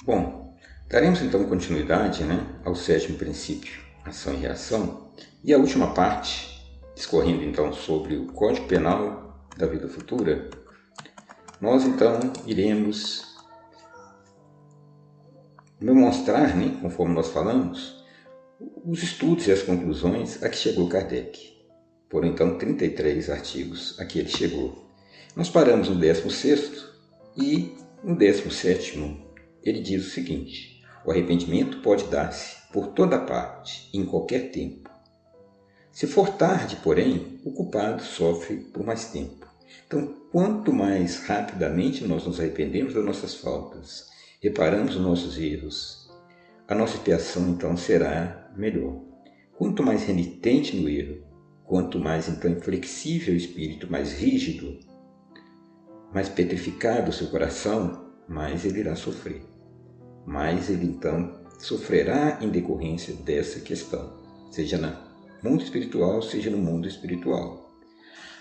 Bom, daremos então continuidade, ao sétimo princípio, ação e reação, e a última parte, discorrendo então sobre o Código Penal da vida futura, nós então iremos demonstrar, conforme nós falamos, os estudos e as conclusões a que chegou Kardec. Foram então 33 artigos a que ele chegou. Nós paramos no 16º e no 17º ele diz o seguinte: o arrependimento pode dar-se por toda parte, em qualquer tempo. Se for tarde, porém, o culpado sofre por mais tempo. Então, quanto mais rapidamente nós nos arrependemos das nossas faltas, reparamos os nossos erros, a nossa expiação então será melhor. Quanto mais renitente no erro, quanto mais então inflexível o espírito, mais rígido, mais petrificado o seu coração, mais ele irá sofrer. Mais ele então sofrerá em decorrência dessa questão, seja no mundo espiritual, seja no mundo espiritual.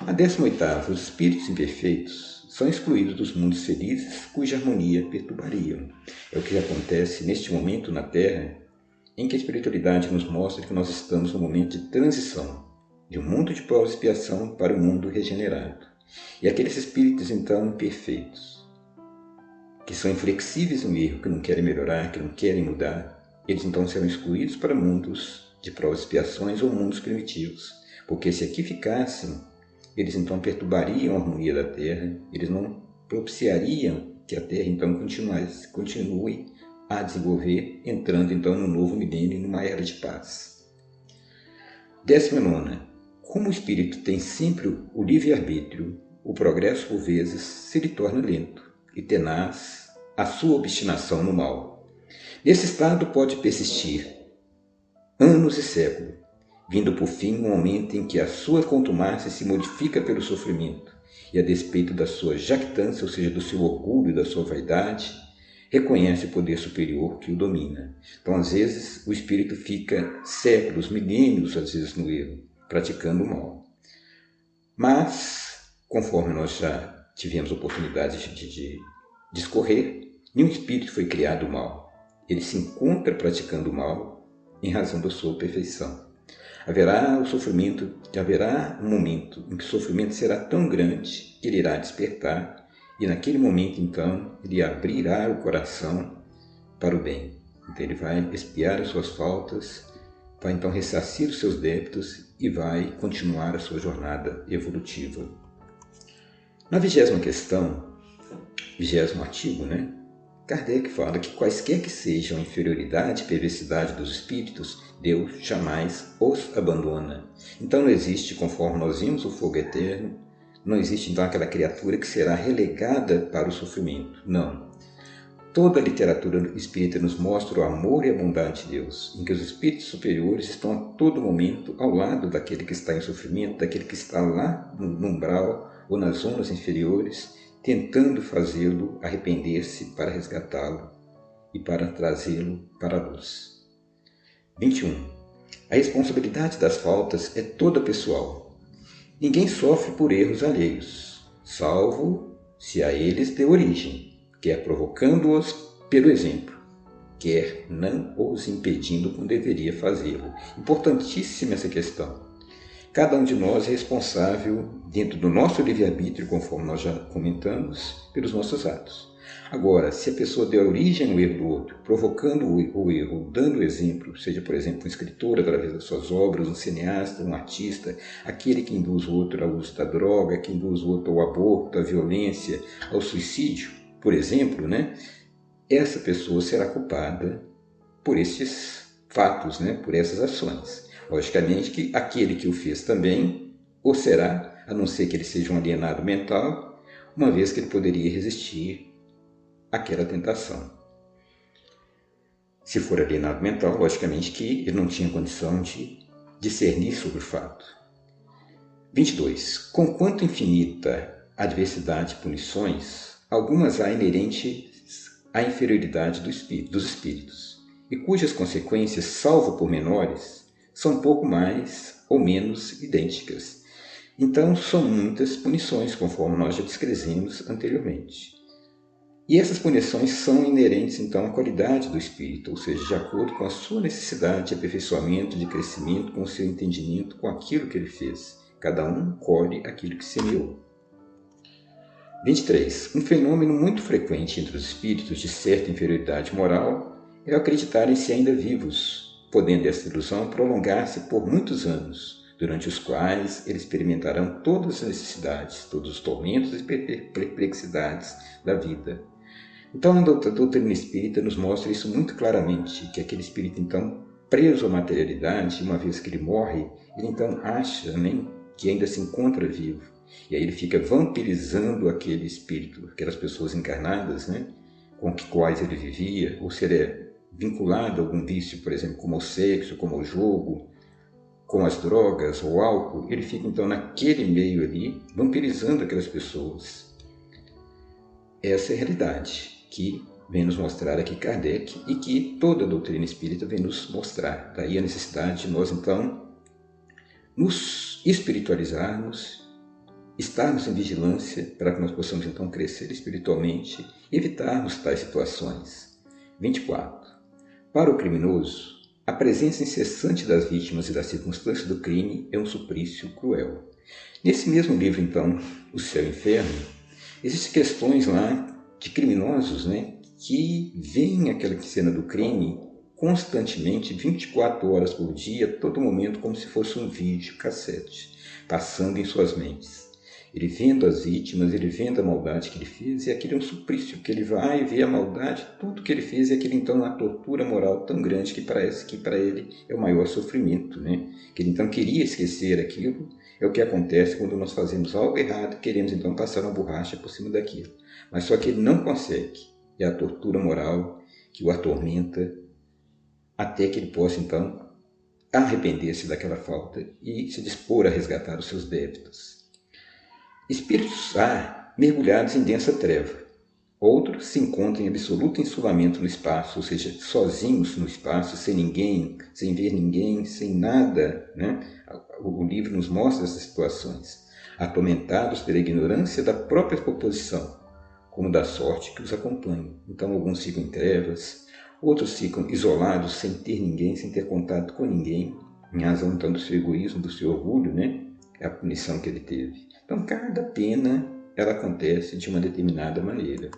A 18ª, os espíritos imperfeitos são excluídos dos mundos felizes cuja harmonia perturbariam. É o que acontece neste momento na Terra, em que a espiritualidade nos mostra que nós estamos no momento de transição, de um mundo de prova e expiação para um mundo regenerado. E aqueles espíritos então imperfeitos, que são inflexíveis no erro, que não querem melhorar, que não querem mudar, eles então serão excluídos para mundos de provas e expiações ou mundos primitivos. Porque se aqui ficassem, eles então perturbariam a harmonia da Terra, eles não propiciariam que a Terra então continue a desenvolver, entrando então no novo milênio e numa era de paz. 19ª. Como o espírito tem sempre o livre-arbítrio, o progresso por vezes se lhe torna lento e tenaz a sua obstinação no mal. Nesse estado pode persistir anos e séculos, vindo por fim um momento em que a sua contumácia se modifica pelo sofrimento e, a despeito da sua jactância, ou seja, do seu orgulho e da sua vaidade, reconhece o poder superior que o domina. Então, às vezes, o espírito fica séculos, milênios, às vezes, no erro, praticando o mal. Mas, conforme nós já tivemos oportunidade de discorrer, nenhum espírito foi criado mal. Ele se encontra praticando o mal em razão da sua perfeição. Haverá um momento em que o sofrimento será tão grande que ele irá despertar, e naquele momento, então, ele abrirá o coração para o bem. Então, ele vai expiar as suas faltas, vai então ressarcir os seus débitos e vai continuar a sua jornada evolutiva. Na 20ª questão, 20º artigo, Kardec fala que quaisquer que sejam a inferioridade e perversidade dos espíritos, Deus jamais os abandona. Então não existe, conforme nós vimos o fogo eterno, não existe então aquela criatura que será relegada para o sofrimento. Não. Toda a literatura espírita nos mostra o amor e a bondade de Deus, em que os espíritos superiores estão a todo momento ao lado daquele que está em sofrimento, daquele que está lá no umbral ou nas zonas inferiores, tentando fazê-lo arrepender-se para resgatá-lo e para trazê-lo para a luz. 21. A responsabilidade das faltas é toda pessoal. Ninguém sofre por erros alheios, salvo se a eles dê origem, quer provocando-os pelo exemplo, quer não os impedindo como deveria fazê-lo. Importantíssima essa questão. Cada um de nós é responsável, dentro do nosso livre-arbítrio, conforme nós já comentamos, pelos nossos atos. Agora, se a pessoa deu origem ao erro do outro, provocando o erro, dando o exemplo, seja, por exemplo, um escritor através das suas obras, um cineasta, um artista, aquele que induz o outro ao uso da droga, que induz o outro ao aborto, à violência, ao suicídio, por exemplo, essa pessoa será culpada por esses fatos, por essas ações. Logicamente que aquele que o fez também o será, a não ser que ele seja um alienado mental, uma vez que ele poderia resistir àquela tentação. Se for alienado mental, logicamente que ele não tinha condição de discernir sobre o fato. 22. Conquanto infinita adversidade e punições, algumas há inerentes à inferioridade dos espíritos, e cujas consequências, salvo por menores, são pouco mais ou menos idênticas. Então, são muitas punições, conforme nós já descrevemos anteriormente. E essas punições são inerentes, então, à qualidade do espírito, ou seja, de acordo com a sua necessidade de aperfeiçoamento, de crescimento, com o seu entendimento, com aquilo que ele fez. Cada um colhe aquilo que semeou. 23. Um fenômeno muito frequente entre os espíritos de certa inferioridade moral é acreditarem-se ainda vivos, podendo essa ilusão prolongar-se por muitos anos, durante os quais eles experimentarão todas as necessidades, todos os tormentos e perplexidades da vida. Então, a doutrina espírita nos mostra isso muito claramente, que aquele espírito, então, preso à materialidade, uma vez que ele morre, ele então acha que ainda se encontra vivo. E aí ele fica vampirizando aquele espírito, aquelas pessoas encarnadas, com quais ele vivia, ou se ele é vinculado a algum vício, por exemplo, como o sexo, como o jogo, com as drogas ou álcool, ele fica então naquele meio ali, vampirizando aquelas pessoas. Essa é a realidade que vem nos mostrar aqui Kardec e que toda a doutrina espírita vem nos mostrar. Daí a necessidade de nós, então, nos espiritualizarmos, estarmos em vigilância para que nós possamos, então, crescer espiritualmente e evitarmos tais situações. 24. Para o criminoso, a presença incessante das vítimas e das circunstâncias do crime é um suplício cruel. Nesse mesmo livro, então, O Céu e o Inferno, existem questões lá de criminosos, que veem aquela cena do crime constantemente, 24 horas por dia, a todo momento, como se fosse um vídeo cassete, passando em suas mentes. Ele vendo as vítimas, ele vendo a maldade que ele fez, e aquilo é um suplício, que ele vai ver a maldade, tudo que ele fez, e aquilo então é uma tortura moral tão grande que parece que para ele é o maior sofrimento, que ele então queria esquecer aquilo. É o que acontece quando nós fazemos algo errado, queremos então passar uma borracha por cima daquilo. Mas só que ele não consegue, é a tortura moral que o atormenta, até que ele possa então arrepender-se daquela falta e se dispor a resgatar os seus débitos. Espíritos há mergulhados em densa treva. Outros se encontram em absoluto insulamento no espaço, ou seja, sozinhos no espaço, sem ninguém, sem ver ninguém, sem nada. O livro nos mostra essas situações, atormentados pela ignorância da própria proposição, como da sorte que os acompanha. Então, alguns ficam em trevas, outros ficam isolados, sem ter ninguém, sem ter contato com ninguém, em razão então do seu egoísmo, do seu orgulho, é a punição que ele teve. Então, cada pena, ela acontece de uma determinada maneira.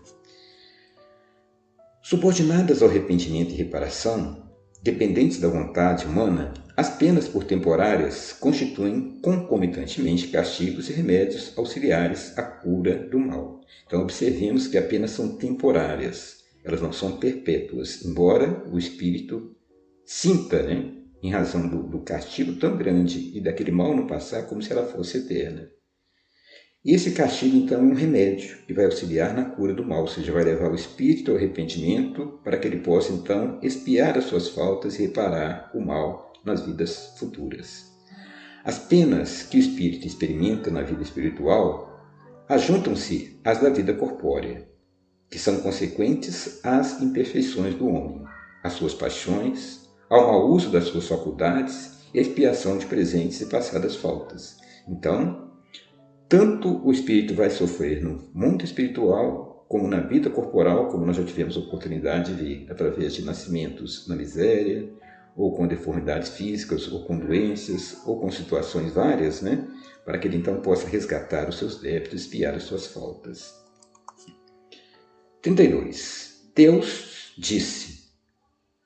Subordinadas ao arrependimento e reparação, dependentes da vontade humana, as penas por temporárias constituem concomitantemente castigos e remédios auxiliares à cura do mal. Então, observemos que apenas são temporárias, elas não são perpétuas, embora o espírito sinta, em razão do castigo tão grande e daquele mal no passar, como se ela fosse eterna. E esse castigo, então, é um remédio que vai auxiliar na cura do mal, ou seja, vai levar o espírito ao arrependimento para que ele possa, então, expiar as suas faltas e reparar o mal nas vidas futuras. As penas que o espírito experimenta na vida espiritual ajuntam-se às da vida corpórea, que são consequentes às imperfeições do homem, às suas paixões, ao mau uso das suas faculdades e à expiação de presentes e passadas faltas. Então, tanto o espírito vai sofrer no mundo espiritual, como na vida corporal, como nós já tivemos a oportunidade de ver, através de nascimentos na miséria, ou com deformidades físicas, ou com doenças, ou com situações várias, para que ele então possa resgatar os seus débitos, expiar as suas faltas. 32. Deus disse: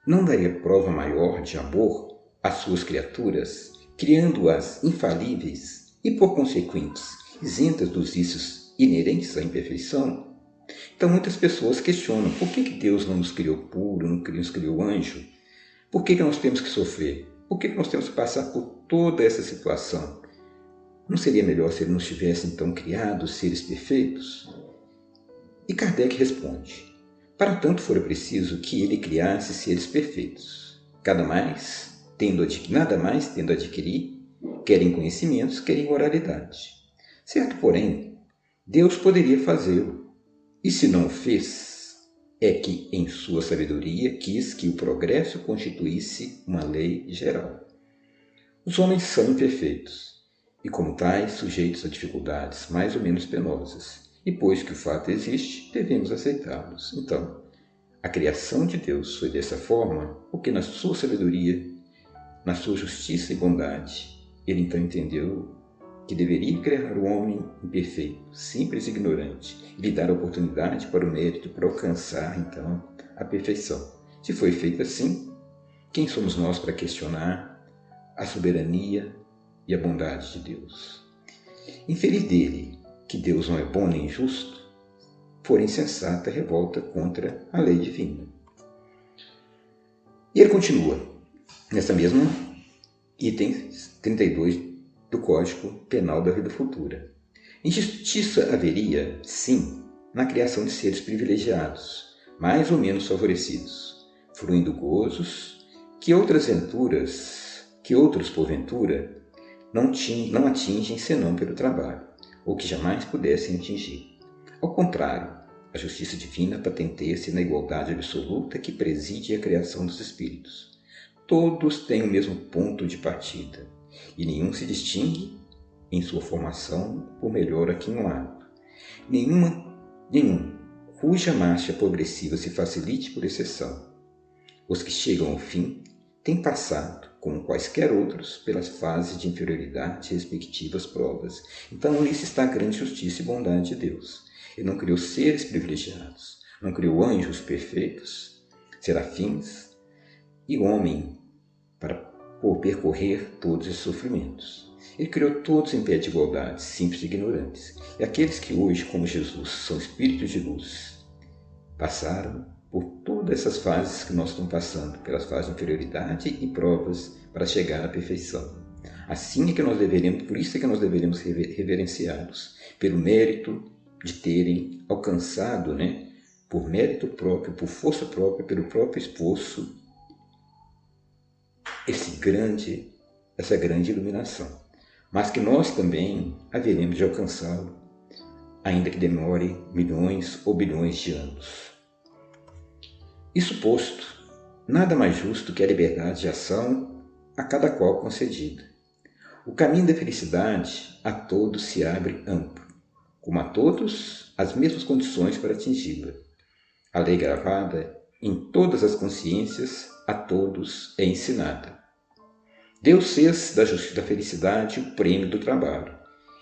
não daria prova maior de amor às suas criaturas, criando-as infalíveis e, por consequentes, isentas dos vícios inerentes à imperfeição? Então muitas pessoas questionam: por que Deus não nos criou puro, não nos criou anjo? Por que nós temos que sofrer? Por que nós temos que passar por toda essa situação? Não seria melhor se ele nos tivesse então criado seres perfeitos? E Kardec responde: para tanto fora preciso que ele criasse seres perfeitos, nada mais tendo a adquirir, quer em conhecimentos, quer em moralidade. Certo, porém, Deus poderia fazê-lo, e se não o fez, é que em sua sabedoria quis que o progresso constituísse uma lei geral. Os homens são imperfeitos, e como tais, sujeitos a dificuldades mais ou menos penosas, E pois que o fato existe, devemos aceitá-los. Então, a criação de Deus foi dessa forma porque na sua sabedoria, na sua justiça e bondade, ele então entendeu que deveria criar o homem imperfeito, simples e ignorante, e lhe dar a oportunidade para o mérito para alcançar, então, a perfeição. Se foi feito assim, quem somos nós para questionar a soberania e a bondade de Deus? Inferir dele que Deus não é bom nem justo, for insensata revolta contra a lei divina. E ele continua, nessa mesma item 32 do Código Penal da Vida Futura. Injustiça haveria, sim, na criação de seres privilegiados, mais ou menos favorecidos, fruindo gozos que outros, porventura, não atingem senão pelo trabalho, ou que jamais pudessem atingir. Ao contrário, a justiça divina patenteia-se na igualdade absoluta que preside a criação dos espíritos. Todos têm o mesmo ponto de partida, e nenhum se distingue em sua formação por melhor aquinhoado. Nenhum cuja marcha progressiva se facilite por exceção. Os que chegam ao fim têm passado, como quaisquer outros, pelas fases de inferioridade e respectivas provas. Então, nisso está a grande justiça e bondade de Deus. Ele não criou seres privilegiados, não criou anjos perfeitos, serafins e homem para percorrer todos os sofrimentos. Ele criou todos em pé de igualdade, simples e ignorantes. E aqueles que hoje, como Jesus, são espíritos de luz, passaram por todas essas fases que nós estamos passando, pelas fases de inferioridade e provas para chegar à perfeição. Assim é que nós deveríamos, por isso é que nós deveríamos reverenciá-los, pelo mérito de terem alcançado, por mérito próprio, por força própria, pelo próprio esforço, essa grande iluminação. Mas que nós também haveremos de alcançá-lo, ainda que demore milhões ou bilhões de anos. Isso posto, nada mais justo que a liberdade de ação a cada qual concedida. O caminho da felicidade a todos se abre amplo, como a todos as mesmas condições para atingi-la. A lei gravada em todas as consciências a todos é ensinada. Deus fez da felicidade o prêmio do trabalho,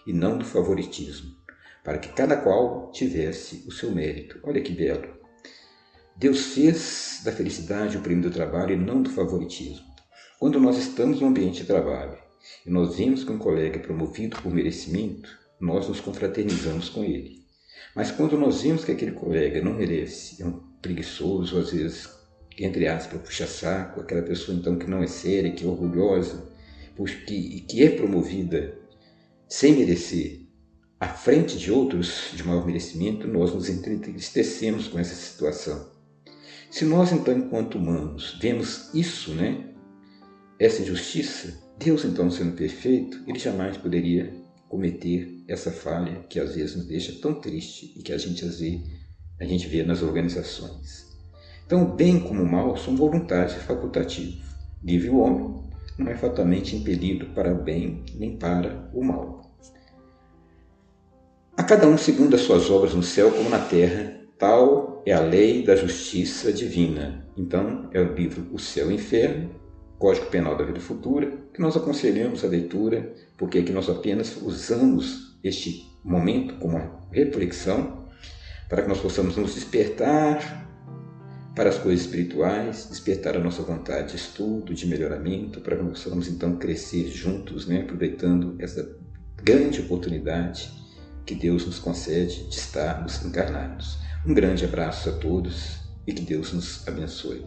e não do favoritismo, para que cada qual tivesse o seu mérito. Olha que belo! Deus fez da felicidade o prêmio do trabalho e não do favoritismo. Quando nós estamos no ambiente de trabalho e nós vemos que um colega é promovido por merecimento, nós nos confraternizamos com ele. Mas quando nós vemos que aquele colega não merece, é um preguiçoso, às vezes, entre aspas, puxa-saco, aquela pessoa então que não é séria, que é orgulhosa, que é promovida sem merecer, à frente de outros de maior merecimento, nós nos entristecemos com essa situação. Se nós então, enquanto humanos, vemos isso, essa injustiça, Deus então sendo perfeito, ele jamais poderia cometer essa falha que às vezes nos deixa tão triste e que a gente vê nas organizações. Então, o bem como o mal são voluntários e facultativos. Livre o homem não é fatalmente impelido para o bem nem para o mal. A cada um segundo as suas obras no céu como na terra, tal é a lei da justiça divina. Então, é o livro O Céu e o Inferno, Código Penal da Vida Futura, que nós aconselhamos a leitura, porque aqui nós apenas usamos este momento como uma reflexão para que nós possamos nos despertar para as coisas espirituais, despertar a nossa vontade de estudo, de melhoramento, para que nós possamos então crescer juntos, aproveitando essa grande oportunidade que Deus nos concede de estarmos encarnados. Um grande abraço a todos e que Deus nos abençoe.